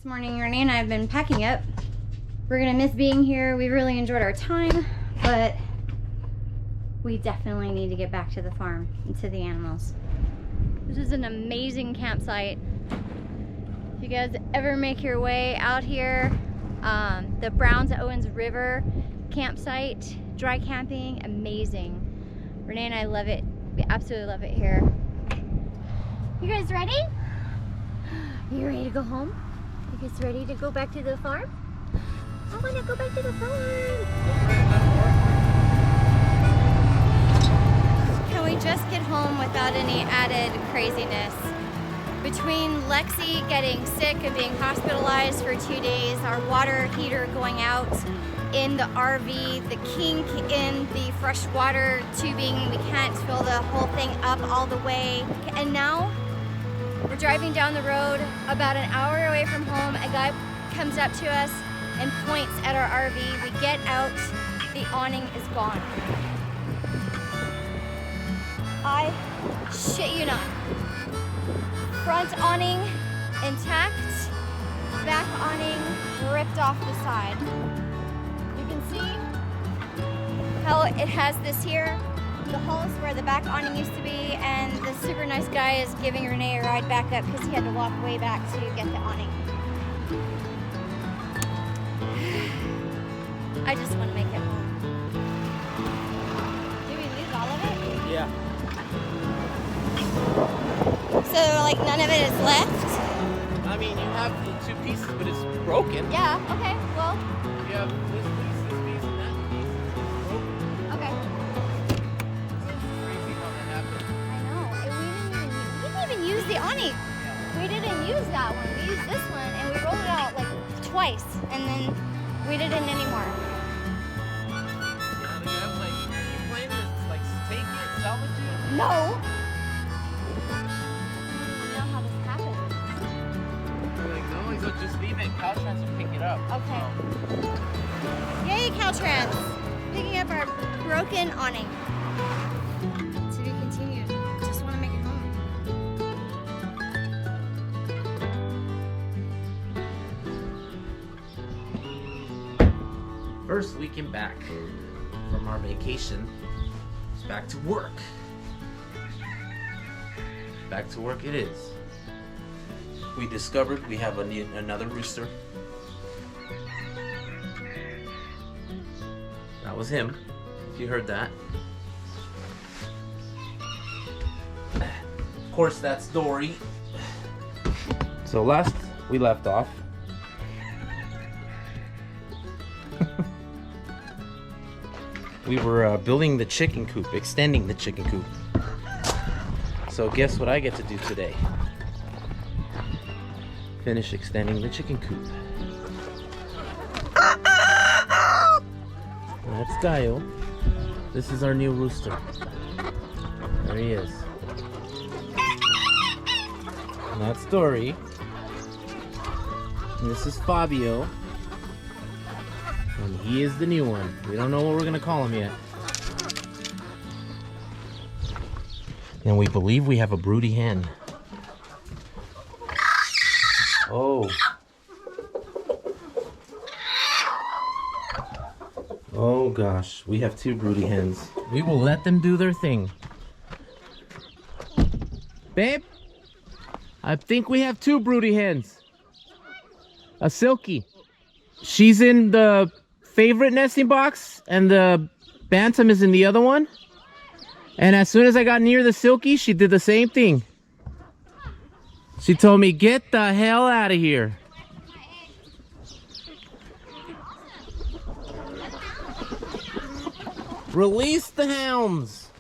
This morning, Renee and I have been packing up. We're gonna miss being here. We really enjoyed our time, but we definitely need to get back to the farm and to the animals. This is an amazing campsite. If you guys ever make your way out here, the Browns Owens River campsite, dry camping, amazing. Renee and I love it. We absolutely love it here. You guys ready? You ready to go home? You guys ready to go back to the farm? I want to go back to the farm. Can we just get home without any added craziness? Between Lexi getting sick and being hospitalized for 2 days, our water heater going out in the RV, the kink in the freshwater tubing, we can't fill the whole thing up all the way. And now we're driving down the road about an hour away from home. A guy comes up to us and points at our RV. We get out, the awning is gone. I shit you not. Front awning intact, back awning ripped off the side. You can see how it has this here. The hole is where the back awning used to be, and the super nice guy is giving Renee a ride back up because he had to walk way back to get the awning. I just want to make it home. Did we lose all of it? Yeah. So like none of it is left? I mean, you have the two pieces, but it's broken. Yeah, okay, well. You have this piece, and that piece. It's broken. Okay. It's crazy how that happened. I know. We didn't even use the awning. We didn't use that one. We used this one and we rolled it out like twice and then we didn't anymore. Yeah, the guy's like, you planning to like take it, salvage it? No. I don't know how this happened. We're like, no, he's like, just leave it. Caltrans will pick it up. Okay. Yay, Caltrans! Picking up our broken awning. To be continued. Just want to make it home. First weekend back from our vacation, it's back to work. Back to work it is. We discovered we have another rooster. That was him, if you heard that. Of course, that's Dory. So last we left off, we were building the chicken coop, extending the chicken coop. So guess what I get to do today? Finish extending the chicken coop. That's Dio. This is our new rooster. There he is. And that's Dory. And this is Fabio. And he is the new one. We don't know what we're gonna call him yet. And we believe we have a broody hen. Oh. Oh gosh, we have two broody hens. We will let them do their thing. Babe, I think we have two broody hens. A silky. She's in the favorite nesting box and the bantam is in the other one. And as soon as I got near the silky, she did the same thing. She told me, get the hell out of here. Release the hounds.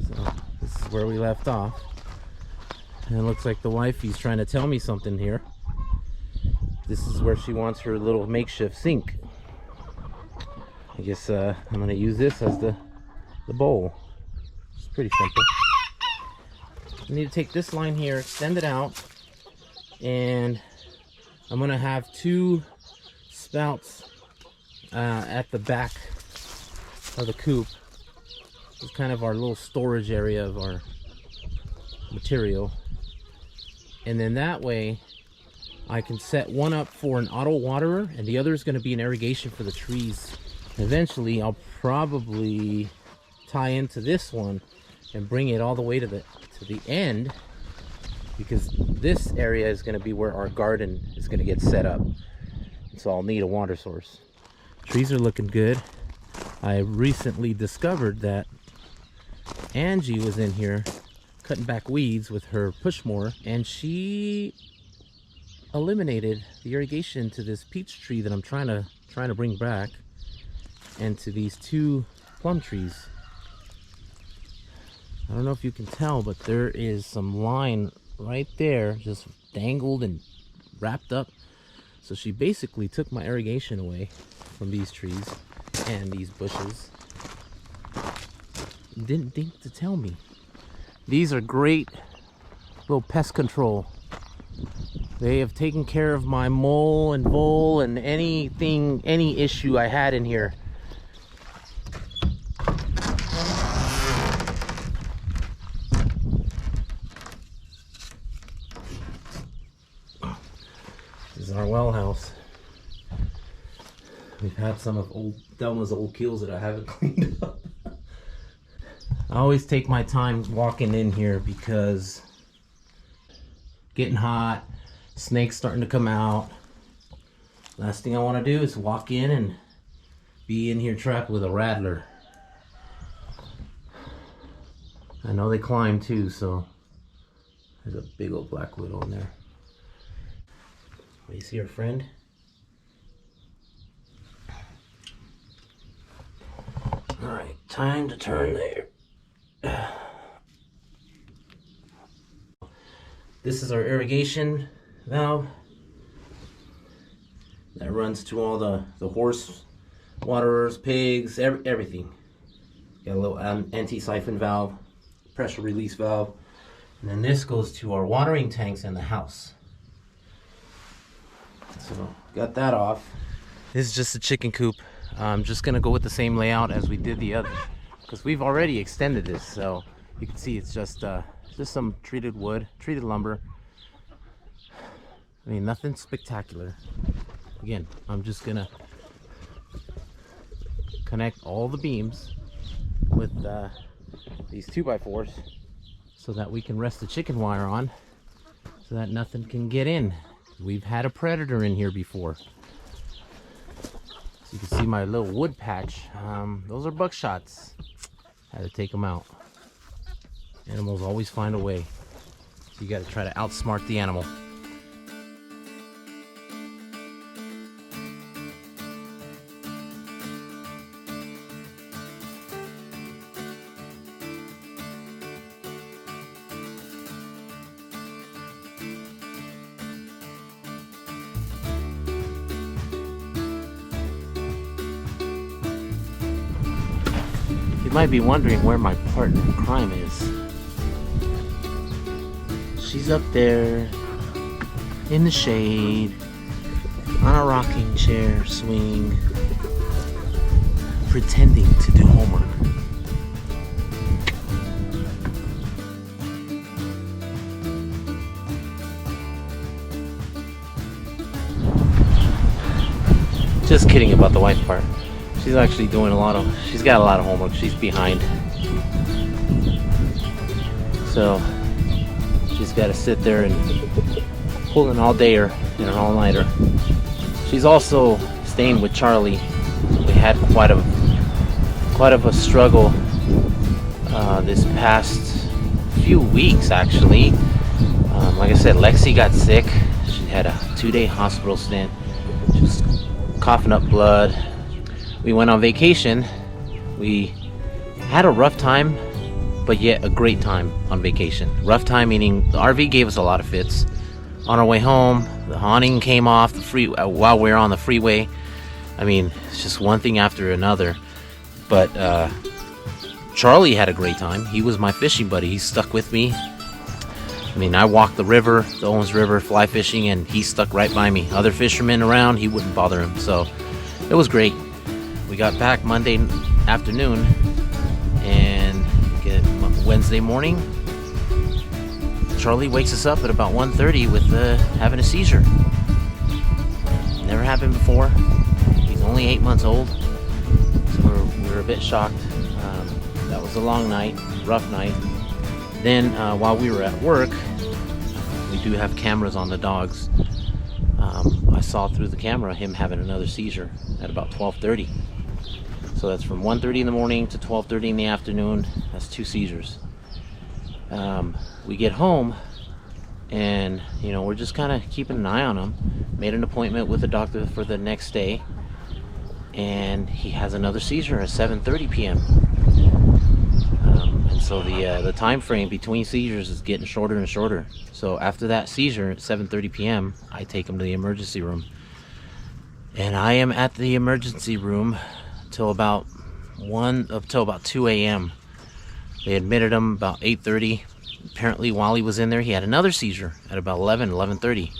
So this is where we left off. And it looks like the wifey's trying to tell me something here. This is where she wants her little makeshift sink. I guess I'm gonna use this as the bowl. It's pretty simple. I need to take this line here, extend it out, and I'm gonna have two spouts at the back of the coop. It's kind of our little storage area of our material. And then that way I can set one up for an auto waterer and the other is going to be an irrigation for the trees. Eventually I'll probably tie into this one and bring it all the way to the end, because this area is going to be where our garden is going to get set up. So I'll need a water source. Trees are looking good. I recently discovered that Angie was in here cutting back weeds with her push mower, and she eliminated the irrigation to this peach tree that I'm trying to bring back, and to these 2 plum trees. I don't know if you can tell, but there is some line right there just dangled and wrapped up. So she basically took my irrigation away from these trees and these bushes. Didn't think to tell me. These are great little pest control. They have taken care of my mole and vole and any issue I had in here. This is our well house. We've had some of Delma's old kills that I haven't cleaned up. I always take my time walking in here because getting hot, snakes starting to come out. Last thing I want to do is walk in and be in here trapped with a rattler. I know they climb too, so there's a big old black widow in there. You see our friend? Alright, time to turn there. This is our irrigation valve that runs to all the horse waterers, pigs, everything. Got a little anti-siphon valve, pressure release valve, and then this goes to our watering tanks in the house. So got that off. This is just a chicken coop. I'm just gonna go with the same layout as we did the other, because we've already extended this. So you can see it's just some treated wood, treated lumber. I mean, nothing spectacular. Again, I'm just gonna connect all the beams with these 2x4s so that we can rest the chicken wire on so that nothing can get in. We've had a predator in here before. So you can see my little wood patch. Those are buckshots. Had to take them out. Animals always find a way. So you got to try to outsmart the animal. You might be wondering where my partner in crime is. She's up there in the shade on a rocking chair swing, pretending to do homework. Just kidding about the wife part. She's actually doing she's got a lot of homework. She's behind. So she's got to sit there and pull an all-dayer and an all-nighter. She's also staying with Charlie. We had quite of a struggle this past few weeks, actually. Like I said, Lexi got sick. She had a 2-day hospital stint. She was coughing up blood. We went on vacation. We had a rough time, but yet a great time on vacation. Rough time meaning the RV gave us a lot of fits. On our way home, the awning came off while we were on the freeway. I mean, it's just one thing after another. But Charlie had a great time. He was my fishing buddy. He stuck with me. I mean, I walked the river, the Owens River, fly fishing, and he stuck right by me. Other fishermen around, he wouldn't bother him. So it was great. We got back Monday afternoon, and Wednesday morning Charlie wakes us up at about 1:30 with having a seizure. Never happened before. He's only 8 months old, so we're a bit shocked. That was a long night, rough night. Then while we were at work, we do have cameras on the dogs. I saw through the camera him having another seizure at about 12:30. So that's from 1:30 in the morning to 12:30 in the afternoon. That's 2 seizures. We get home and we're just kind of keeping an eye on him. Made an appointment with the doctor for the next day, and he has another seizure at 7:30 p.m. And so the time frame between seizures is getting shorter and shorter. So after that seizure at 7:30 p.m. I take him to the emergency room, and I am at the emergency room till about 2 a.m. They admitted him about 8:30. Apparently while he was in there he had another seizure at about 11:30.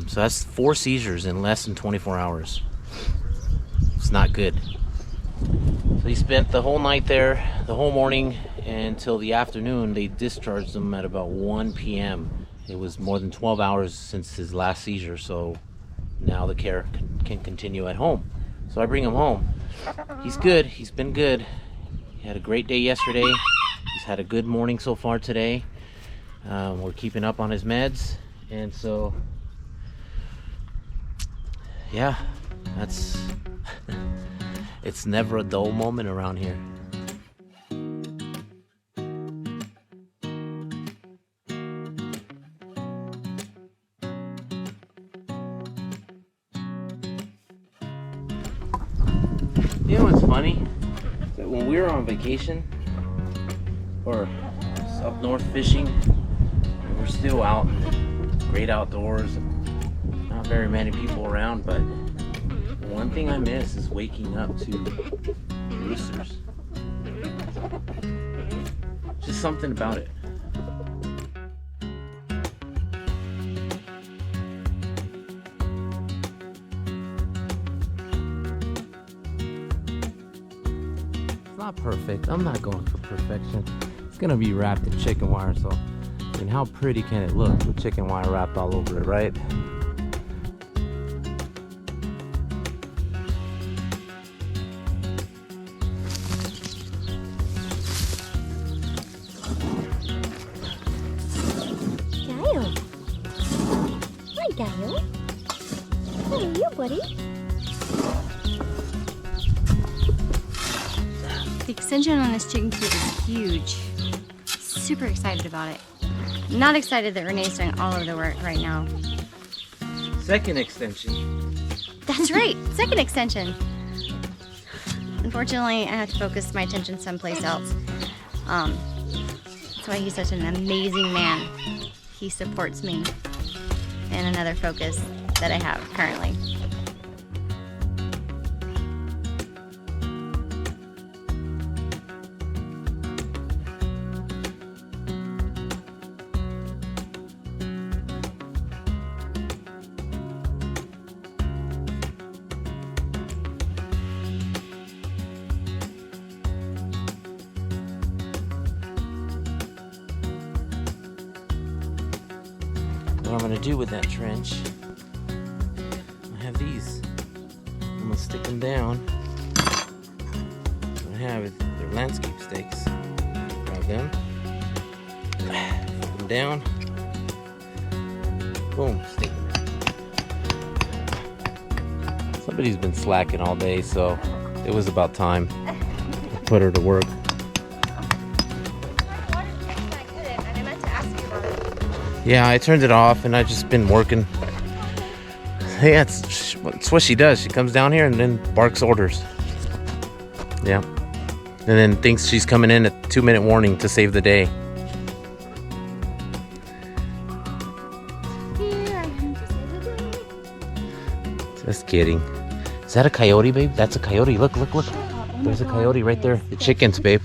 So that's 4 seizures in less than 24 hours. It's not good. So he spent the whole night there, the whole morning until the afternoon. They discharged him at about 1 p.m. It was more than 12 hours since his last seizure, so now the care can continue at home. So I bring him home. He's good. He's been good. He had a great day yesterday. He's had a good morning so far today. We're keeping up on his meds, and so yeah, that's it's never a dull moment around here. You know what's funny? That when we were on vacation or up north fishing, we're still out in the great outdoors, not very many people around, but one thing I miss is waking up to roosters. Just something about it. Not perfect. I'm not going for perfection. It's gonna be wrapped in chicken wire, so I mean, how pretty can it look with chicken wire wrapped all over it, right? Gail. Hi, Gail. How are you, buddy? The extension on this chicken coop is huge. Super excited about it. Not excited that Renee's doing all of the work right now. Second extension. That's right, second extension. Unfortunately, I have to focus my attention someplace else. That's why he's such an amazing man. He supports me in another focus that I have currently. What I'm gonna do with that trench, I have these. I'm gonna stick them down. What I have is they're landscape stakes. Grab them, put them down, boom, stick them. Somebody's been slacking all day, so it was about time to put her to work. Yeah, I turned it off and I've just been working. Yeah, it's what she does. She comes down here and then barks orders. Yeah. And then thinks she's coming in at 2-minute warning to save the day. Just kidding. Is that a coyote, babe? That's a coyote. Look, look, look. There's a coyote right there. The chickens, babe.